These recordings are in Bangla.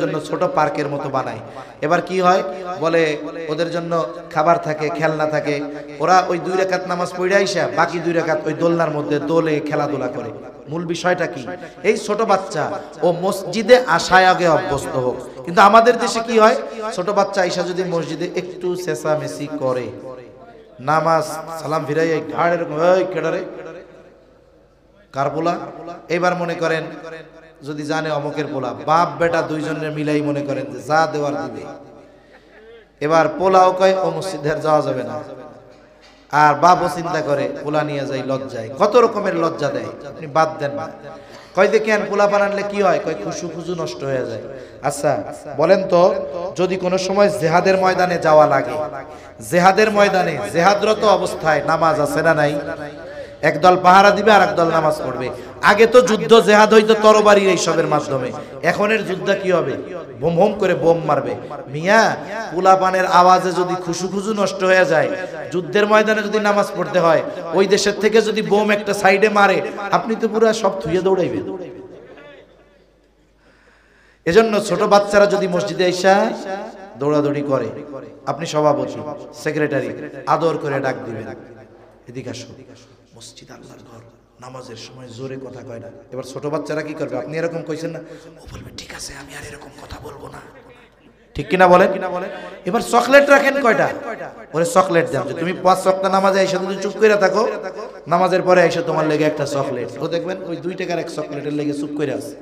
জন্য ছোট পার্কের মতো বানায়। এবার কি হয় বলে ওদের জন্য খাবার থাকে, খেলনা থাকে, ওরা ওই 2 রাকাত নামাজ পড়ে আইসা বাকি 2 রাকাত ওই দোলনার মধ্যে দোলে খেলাধুলা করে। মূল বিষয়টা কি, এই ছোট বাচ্চা ও মসজিদে আসায় আগে অভ্যস্ত হোক। কিন্তু আমাদের দেশে কি হয়, ছোট বাচ্চা আইসা যদি মসজিদে একটু চেঁচামেচি করে, নামাজ সালাম ফিরাই ঘাড় এরকম ওই কেডারে কার পোলা, এবার মনে করেন যদি জানে অমকের পোলা, বাপ বেটা দুইজনের মিলাই মনে করেন যে যা দেওয়ার দিবে। এবার পোলাও কয় ও মসজিদে যাওয়া যাবে না, আর বাপও চিন্তা করে পোলা নিয়ে যাই লজ্জায়, কত রকমের লজ্জা দেয়, আপনি বাদ দেন না। কয় দেখেন পোলা বানালে কি হয়, কয় খুশু খুশু নষ্ট হয়ে যায়। আচ্ছা বলেন তো, যদি কোনো সময় জেহাদের ময়দানে যাওয়া লাগে, জেহাদের ময়দানে জেহাদরত অবস্থায় নামাজ আছে না নাই? একদল পাহারা দিবে আর একদল নামাজ পড়বে। আগে তো যুদ্ধ জেহাদ হইতো তরবারির এইসবের মাধ্যমে, এখনের যুদ্ধ কি হবে, বোম হোম করে বোম মারবে। মিয়া পোলাপানের আওয়াজে যদি খুশু খুশু নষ্ট হয়ে যায়, যুদ্ধের ময়দানে যদি নামাজ পড়তে হয়, ওই দেশের থেকে যদি বোম একটা সাইডে মারে, আপনি তো পুরো সব থুয়ে দৌড়াইবেন। এজন্য ছোট বাচ্চারা যদি মসজিদে এসে দৌড়াদৌড়ি করে, আপনি সভাপতি সেক্রেটারি আদর করে ডাক দিবেন, এদিকে আসো, মসজিদ আল্লাহর ঘর, নামাজের সময় জোরে কথা কয় না। এবার ছোট বাচ্চারা কি করবে, আপনি এরকম কইছেন না, ও বলবে ঠিক আছে আমি আর এরকম কথা বলবো না, ঠিক কিনা বলেন? এবার চকলেট রাখেন কয়টা, ওরে চকলেট দেন, যে তুমি 5 ওয়াক্ত নামাজে আইসা তুমি চুপ করে থাকো, নামাজের পরে আইসা তোমার লেগে একটা চকলেট, ও দেখবেন ওই 2 টাকার এক চকলেটের লেগে চুপ করে আছে।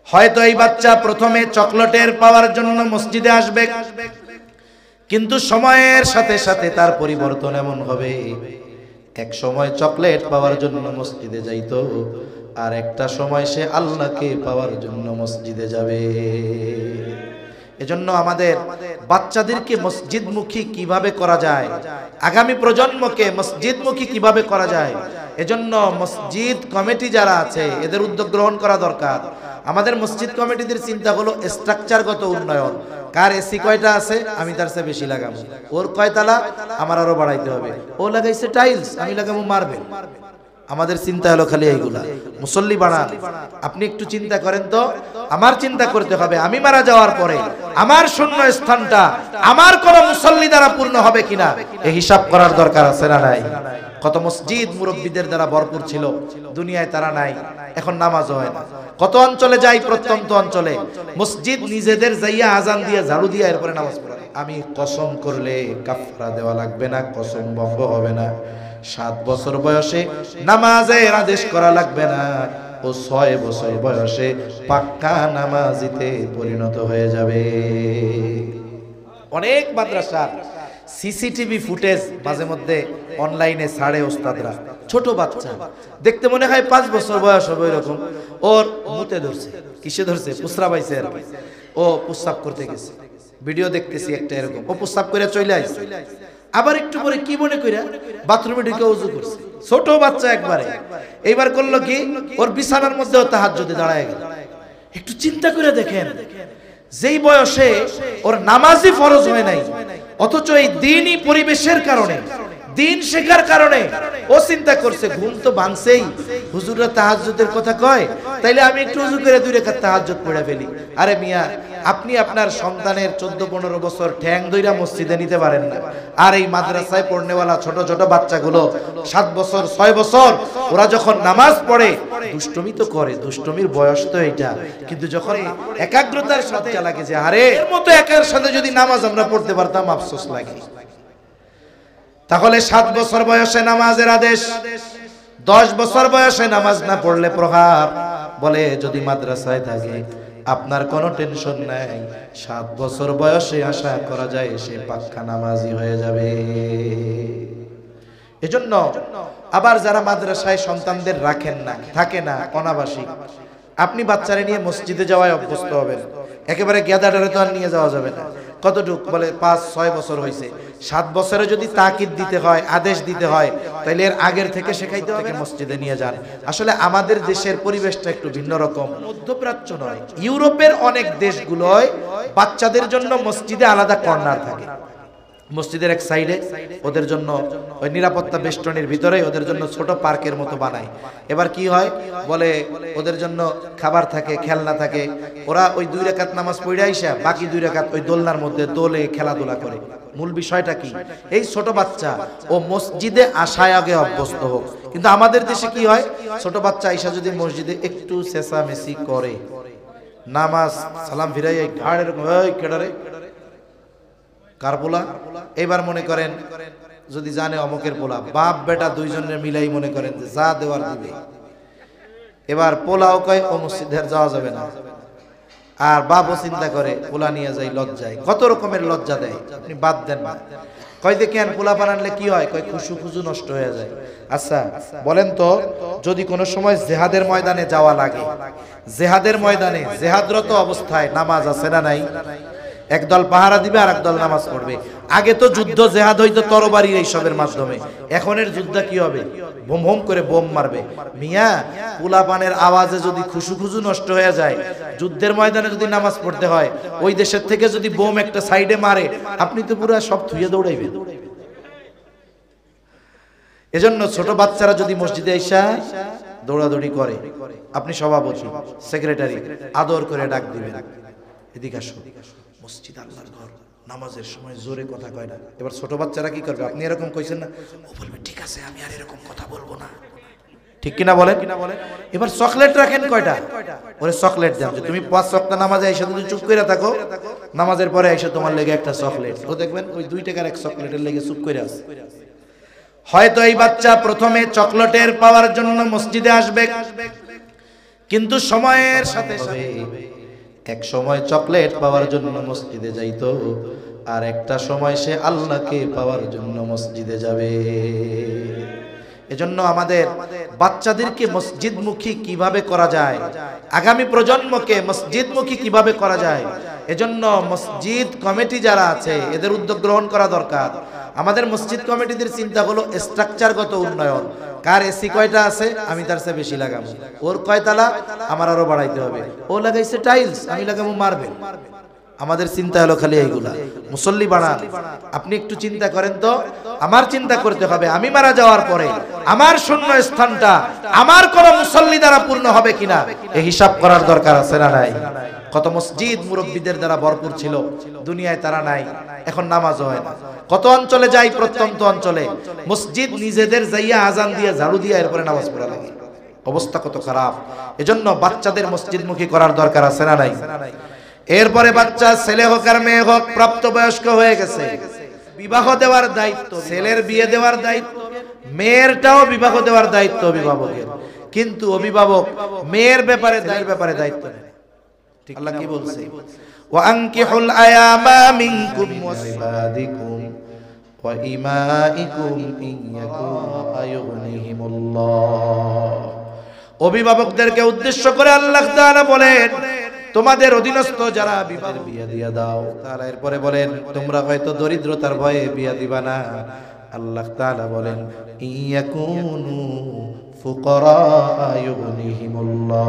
হয়তো এই বাচ্চা প্রথমে চকলেটের পাওয়ার জন্য মসজিদে আসবে, কিন্তু সময়ের সাথে সাথে তার পরিবর্তন এমন হবে, এক সময় চকলেট পাওয়ার জন্য মসজিদে যাইতো, আর একটা সময় সে আল্লাহকে পাওয়ার জন্য মসজিদে যাবে। এজন্য আমাদের বাচ্চাদেরকে মসজিদমুখী কিভাবে করা যায়, আগামী প্রজন্মকে মসজিদমুখী কিভাবে করা যায়, এজন্য মসজিদ কমিটি যারা আছে এদের উদ্যোগ গ্রহণ করা দরকার। আমাদের মসজিদ কমিটিদের চিন্তা হলো স্ট্রাকচারগত উন্নয়ন, কার এসি কয়টা আছে আমি তার চেয়ে বেশি লাগাবো, ওর কয়তলা আমার আরো বাড়াইতে হবে, ও লাগাইছে টাইলস আমি লাগাবো মার্বেল। আমাদের চিন্তা হলো খালি এইগুলা, মুসল্লি বানান। আপনি একটু চিন্তা করেন তো, আমার চিন্তা করতে হবে আমি মারা যাওয়ার পরে আমার শূন্য স্থানটা আমার কোন মুসল্লি দ্বারা পূর্ণ হবে কিনা, এই হিসাব করার দরকার আছে না নাই? কত মসজিদ মুরব্বীদের দ্বারা ভরপুর ছিল, দুনিয়ায় তারা নাই, এখন নামাজ হয় না। কত অঞ্চলে যাই, প্রত্যন্ত অঞ্চলে মসজিদ নিজেদের যাইয়া আজান দিয়ে ঝাড়ু দিয়ে এরপরে নামাজ পড়ে। আমি কসম করলে কাফারা দেওয়া লাগবে না, কসম ভঙ্গ হবে না। 7 বছর বয়সে নামাজের আদেশ করা লাগবে না, ও 6 বছর বয়সে পাক্কা নামাজিতে পরিণত হয়ে যাবে। অনেক মাদ্রাসার সিসিটিভি ফুটেজ মাঝে মধ্যে অনলাইনে ছাড়ে ওস্তাদরা, ছোট বাচ্চা দেখতে মনে হয় 5 বছর বয়স হবে এরকম, ওর মুতে ধরছে, কিসে ধরছে, পুসরা পাইছে আর কি, ও প্রস্রাব করতে গেছে, ভিডিও দেখতেছি একটা এরকম, ও প্রস্রাব করে চলে আসছে, আবার একটু পরে কি মনে কইরা বাথরুমে ঢুকে ওযু করছে, ছোট বাচ্চা একবারে। এইবার করলো কি, ওর বিছানার মধ্যেও তাহাজ্জুদে দাঁড়ায় গেল। একটু চিন্তা করে দেখেন, যেই বয়সে ওর নামাজই ফরজ হয় নাই, অথচ এই দ্বীনি পরিবেশের কারণে, দ্বীন শেখার কারণে ও চিন্তা করছে ঘুম তো ভাঙছেই, হুজুররা তাহাজ্জুদের কথা কয়, তাইলে আমি একটু ওযু করে 2 রাকাত তাহাজ্জুদ পড়ে ফেলি। আরে মিয়া, আপনি আপনার সন্তানের 14-15 বছর ঠ্যাং ধইরা মসজিদে নিতে পারেন না, আর এই মাদ্রাসায় পড়নেওয়ালা ছোট ছোট বাচ্চাগুলো 7 বছর 6 বছর, ওরা যখন নামাজ পড়ে দুষ্টমি তো করে, দুষ্টমির বয়স তো এইটা, কিন্তু যখন একাগ্রতার সাথে লাগে যে আরে এর মতো একার সাথে যদি নামাজ আমরা পড়তে পারতাম আফসোস লাগে। তাহলে 7 বছর বয়সে নামাজের আদেশ, 10 বছর বয়সে নামাজ না পড়লে প্রহার। বলে যদি মাদ্রাসায় থাকে আপনার কোনো টেনশন নাই, 7 বছর বয়সে আশা করা যায় সে পাক্কা নামাজি হয়ে যাবে। এজন্য আবার যারা মাদ্রাসায় সন্তানদের রাখেন না, থাকে না, অনাবাসিক, আপনি বাচ্চারে নিয়ে মসজিদে যাওয়ায় অভ্যস্ত হবেন, একেবারে গেদাডারে তো আর নিয়ে যাওয়া যাবে না। কতটুক বলে 5-6 বছর হয়েছে, 7 বছরে যদি তাকিদ দিতে হয়, আদেশ দিতে হয়, তাইলে এর আগের থেকে শেখাইতে হবে, মসজিদে নিয়ে যান। আসলে আমাদের দেশের পরিবেশটা একটু ভিন্ন রকম, মধ্যপ্রাচ্য নয়, ইউরোপের অনেক দেশগুলোয় বাচ্চাদের জন্য মসজিদে আলাদা কর্নার থাকে, মসজিদের এক সাইডে ওদের জন্য ওই নিরাপত্তা বেষ্টনীর ভিতরে ওদের জন্য ছোট পার্কের মতো বানায়। এবার কি হয় বলে ওদের জন্য খাবার থাকে, খেলনা থাকে, ওরা ওই 2 রাকাত নামাজ পড়ে আইসা বাকি 2 রাকাত ওই দোলনার মধ্যে দোলে খেলাধুলা করে। মূল বিষয়টা কি, এই ছোট বাচ্চা ও মসজিদে আসায় আগে অভ্যস্ত হোক। কিন্তু আমাদের দেশে কি হয়, ছোট বাচ্চা আইসা যদি মসজিদে একটু চেঁচামেচি করে, নামাজ সালাম ফিরাই ঘাড় এরকম ওই কেডারে কার পোলা, এবার মনে করেন যদি জানে অমকের পোলা, বাপ বেটা দুইজনের মিলাই মনে করেন যে যা দেওয়ার দিবে। এবার পোলাও কয় ও মসজিদে যাওয়া যাবে না, আর বাপও চিন্তা করে পোলা নিয়ে যাই লজ্জায়, কত রকমের লজ্জা দেয়, আপনি বাদ দেন না। কয় যে কেন পোলা বানালে কি হয়, কয় খুশু খুশু নষ্ট হয়ে যায়। আচ্ছা বলেন তো, যদি কোনো সময় জেহাদের ময়দানে যাওয়া লাগে, জেহাদের ময়দানে জেহাদরত অবস্থায় নামাজ আছে না নাই? একদল পাহারা দিবে আর একদল নামাজ পড়বে। আগে তো যুদ্ধ জেহাদ হইতো তরবারির এইসবের মাধ্যমে, এখনের যুদ্ধ কি হবে, বোম হোম করে বোম মারবে। মিয়া পোলাপানের আওয়াজে যদি খুশু খুশু নষ্ট হয়ে যায়, যুদ্ধের ময়দানে যদি নামাজ পড়তে হয়, ওই দেশের থেকে যদি বোম একটা সাইডে মারে, আপনি তো পুরো সব থুয়ে দৌড়াইবেন। এজন্য ছোট বাচ্চারা যদি মসজিদে এসে দৌড়াদৌড়ি করে, আপনি সভাপতি সেক্রেটারি আদর করে ডাক দিবেন, এদিকে আসো, মসজিদ আল্লাহর ঘর, নামাজের সময় জোরে কথা কয় না। এবার ছোট বাচ্চারা কি করবে, আপনি এরকম কইছেন না, ও বলবে ঠিক আছে আমি আর এরকম কথা বলবো না, ঠিক কিনা বলেন? এবার চকলেট রাখেন কয়টা, ওরে চকলেট দেন, যে তুমি 5 ওয়াক্ত নামাজে এসে যদি চুপ করে থাকো, নামাজের পরে এসে তোমার লেগে একটা চকলেট, ও দেখবেন ওই 2 টাকার এক চকলেটের লেগে চুপ করে আছে। হয়তো এই বাচ্চা প্রথমে চকলেটের পাওয়ার জন্য মসজিদে আসবে, কিন্তু সময়ের সাথে সাথে এক সময় চকলেট পাওয়ার জন্য মসজিদে যাইতো, আর একটা সময় সে আল্লাহকে পাওয়ার জন্য মসজিদে যাবে। এজন্য আমাদের বাচ্চাদেরকে মসজিদমুখী কিভাবে করা যায়, আগামী প্রজন্মকে মসজিদমুখী কিভাবে করা যায়, এজন্য মসজিদ কমিটি যারা আছে এদের উদ্যোগ গ্রহণ করা দরকার। আমাদের মসজিদ কমিটিদের চিন্তা হলো স্ট্রাকচারগত উন্নয়ন। কার এসি কয়টা আছে, আমি তার চেয়ে বেশি লাগাবো, ওর কয়তলা আমার আরো বাড়াইতে হবে, ও লাগাইছে টাইলস আমি লাগাবো মার্বেল। আমাদের চিন্তা হলো খালি এইগুলা। মুসল্লি বানান, আপনি একটু চিন্তা করেন তো, আমার চিন্তা করতে হবে আমি মারা যাওয়ার পরে আমার শূন্য স্থানটা আমার কোন মুসল্লি দ্বারা পূর্ণ হবে কিনা, এই হিসাব করার দরকার আছে না নাই? কত মসজিদ মুরব্বীদের দ্বারা ভরপুর ছিল, দুনিয়ায় তারা নাই, এখন নামাজ হয় না। কত অঞ্চলে যাই, প্রত্যন্ত অঞ্চলে মসজিদ নিজেদের যাইয়া আজান দিয়ে ঝাড়ু দিয়ে এরপরে নামাজ পড়া লাগে, অবস্থা কত খারাপ। এজন্য বাচ্চাদের মসজিদমুখী করার দরকার আছে না নাই? এরপরে বাচ্চা ছেলে হোক আর মেয়ে হোক প্রাপ্তবয়স্ক হয়ে গেছে, বিবাহ দেওয়ার দায়িত্ব, ছেলের বিয়ে দেওয়ার দায়িত্ব, মেয়েরটাও বিবাহ দেওয়ার দায়িত্ব অভিভাবকের। কিন্তু অভিভাবক মেয়ের ব্যাপারে দায়িত্ব নেয়। আল্লাহ কি বলছে, ওয়া আনকিহুল আয়ামা মিনকুম ওয়াসিবাদিকুম ওয়া ইমাইকুম ইয়াকুম আয়ুগনিহিমুল্লাহ। অভিভাবকদেরকে উদ্দেশ্য করে আল্লাহ তাআলা বলেন তোমাদের অধীনস্থ যারা বিয়ে দিয়ে দাও। তারা এরপরে বলেন তোমরা হয়তো দরিদ্রতার ভয়ে বিয়ে দিবা না। আল্লাহ তাআলা বলেন ইয়াকুনু ফুকারা ইউগনিহিমুল্লাহ,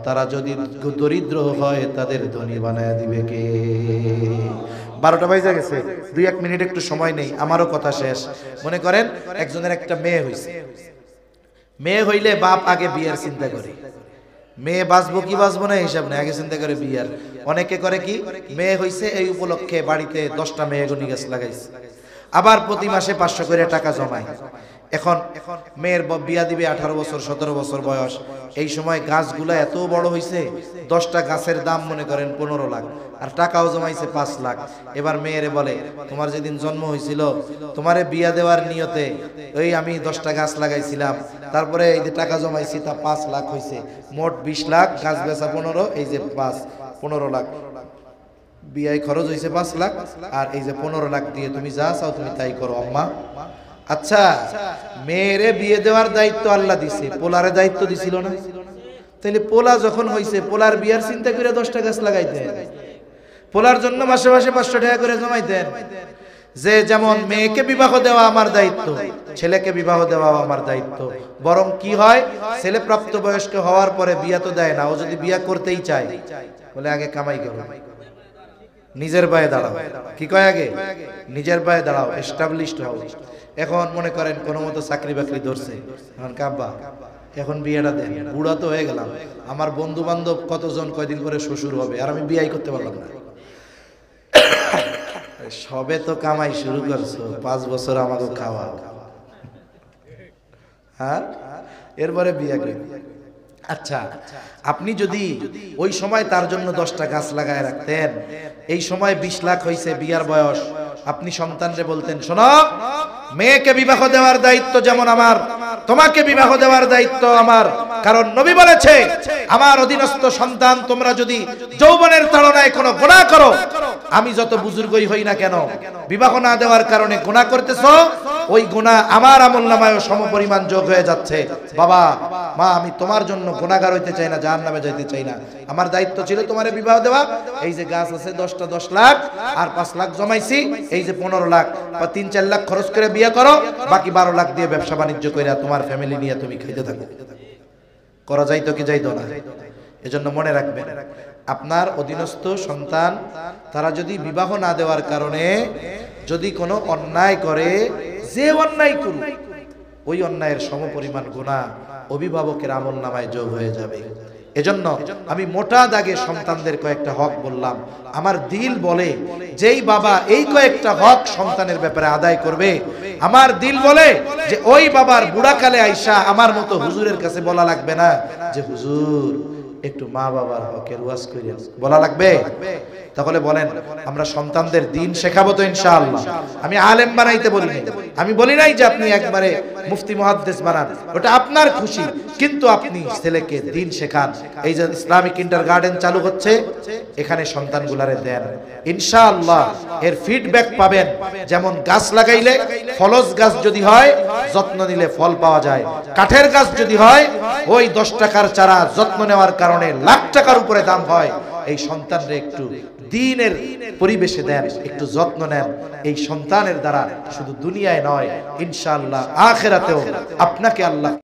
তারা যদি দরিদ্র হয় তাদের ধনী বানায় দিবে কে? 12টা বাজে গেছে, 2-1 মিনিট একটু সময় নেই, আমারও কথা শেষ। মনে করেন একজনের একটা মেয়ে হইছে, মেয়ে হইলে বাপ আগে বিয়ের চিন্তা করে, মেয়ে বাঁচবো কি বাঁচবো না হিসাব নেই, আগে চিন্তা করে বিয়ার। অনেকে করে কি, মেয়ে হইছে এই উপলক্ষে বাড়িতে 10টা মেহগনি গাছ লাগাইছে, আবার প্রতি মাসে 500 করে টাকা জমায়। এখন মেয়ের বিয়া দিবে 18 বছর 17 বছর বয়স, এই সময় গাছগুলা এত বড় হইছে, 10টা গাছের দাম মনে করেন 15 লাখ, আর টাকাও জমাইছে 5 লাখ। এবার মেয়েরে বলে তোমার যেদিন জন্ম হয়েছিল তোমারে বিয়া দেওয়ার নিয়তে ওই আমি 10টা গাছ লাগাইছিলাম, তারপরে এই যে টাকা জমাইছি তা 5 লাখ হয়েছে, মোট 20 লাখ, গাছ বেচা 15, এই যে 15 লাখ, বিয়ায় খরচ হয়েছে 5 লাখ, আর এই যে 15 লাখ দিয়ে তুমি যা চাও তুমি তাই করো আম্মা। আচ্ছা, মেয়েরে বিয়ে দেওয়ার দায়িত্ব আল্লাহ দিছে, পোলারে দায়িত্ব দিছিল না? তাহলে পোলা যখন হইছে পোলার বিয়ার চিন্তা করে 10টা গাছ লাগাইতেন, পোলার জন্য মাসে মাসে 500 টাকা করে জমাইতেন। যে যেমন মেয়েকে বিবাহ দেওয়া আমার দায়িত্ব, ছেলেকে বিবাহ দেওয়া আমার দায়িত্ব। বরং কি হয়, ছেলে প্রাপ্তবয়স্ক হওয়ার পরে বিয়া তো দেয় না, ও যদি বিয়া করতেই চায় বলে আগে কামাই করো, নিজের পায়ে দাঁড়াও। কি কয় আগে? নিজের পায়ে দাঁড়াও, এস্টাবলিশড হও। এখন মনে করেন কোনো মতো চাকরি বাকরি ধরছে, এখন কাব্বা এখন বিয়েটা দেন, বুড়া তো হয়ে গেলাম, আমার বন্ধু বান্ধব কতজন কয়দিন করে শ্বশুর হবে, আর আমি বিয়াই করতে পারলাম না। সবে তো কামাই শুরু করছো, 5 বছর আমাকে খাওয়া, হ্যাঁ এরপরে বিয়ে করে। আচ্ছা, আপনি যদি ওই সময় তার জন্য 10টা গাছ লাগায় রাখতেন, এই সময় 20 লাখ হয়েছে বিয়ার বয়স, আপনি সন্তানরে বলতেন, শোনো, মেয়েকে বিবাহ দেওয়ার দায়িত্ব যেমন আমার, তোমাকে বিবাহ দেওয়ার দায়িত্ব আমার। কারণ নবী বলেছে, আমার অধীনস্থ সন্তান তোমরা যদি যৌবনের তাড়নায় কোনো গুনাহ করো, আমি যত বুজুর্গই হই না কেন, বিবাহ না দেওয়ার কারণে গুনাহ করতেছো, ওই গুনাহ আমার আমলনামায় সমপরিমাণ যোগ হয়ে যাচ্ছে। বাবা মা, আমি তোমার জন্য গুনাহগার হইতে চাই না, জাহান্নামে যাইতে চাই না। আমার দায়িত্ব ছিল তোমারে বিবাহ দেওয়া। এই যে গাছ আছে 10টা 10 লাখ, আর 5 লাখ জমাইছি, এই যে 15 লাখ বা 3-4 লাখ খরচ করে বিয়ে করো, বাকি 12 লাখ দিয়ে ব্যবসা বাণিজ্য কইরা তোমার ফ্যামিলি নিয়ে তুমি খাইতে থাকো। করা যাইতো কি যাইতো না? এজন্য মনে রাখবেন, আপনার অধীনস্থ সন্তান তারা যদি বিবাহ না দেওয়ার কারণে যদি কোনো অন্যায় করে, যে অন্যায় করুক, ওই অন্যায়ের সমপরিমাণ গুনাহ অভিভাবকের আমলনামায় যোগ হয়ে যাবে। এজন্য আমি মোটা দাগে সন্তানদের কয়েকটা হক বললাম। আমার দিল বলে, যেই বাবা এই কয়েকটা হক সন্তানের ব্যাপারে আদায় করবে, আমার দিল বলে যে ওই বাবার বুড়াকালে আইসা আমার মতো হুজুরের কাছে বলা লাগবে না যে হুজুর একটু মা বাবার হকের ওয়াজ করিয়েন, বলা লাগবে। তাহলে বলেন, আমরা সন্তানদের দিন শেখাবো তো ইনশাআল্লাহ? আমি আলেম বানাইতে বলি নাই, আমি বলি নাই যে আপনি একবারে মুফতি মুহাদ্দিস বানান, ওটা আপনার খুশি, কিন্তু আপনি ছেলেকে দিন শেখান। এই যে ইসলামিক কিন্ডারগার্টেন চালু হচ্ছে, এখানে সন্তানগুলারে দেন, ইনশাআল্লাহ এর ফিডব্যাক পাবেন। যেমন গাছ লাগাইলে ফলজ গাছ যদি হয়, যত্ন নিলে ফল পাওয়া যায়। কাঠের গাছ যদি হয়, ওই 10 টাকার চারা যত্ন নেওয়ার কারণে লাখ টাকার উপরে দাম হয়। এই সন্তানরে একটু দ্বীনের পরিবেশে দেন, একটু যত্ন নেন। এই সন্তানের দ্বারা শুধু দুনিয়ায় নয়, ইনশাআল্লাহ আখিরাতেও আপনাকে আল্লাহ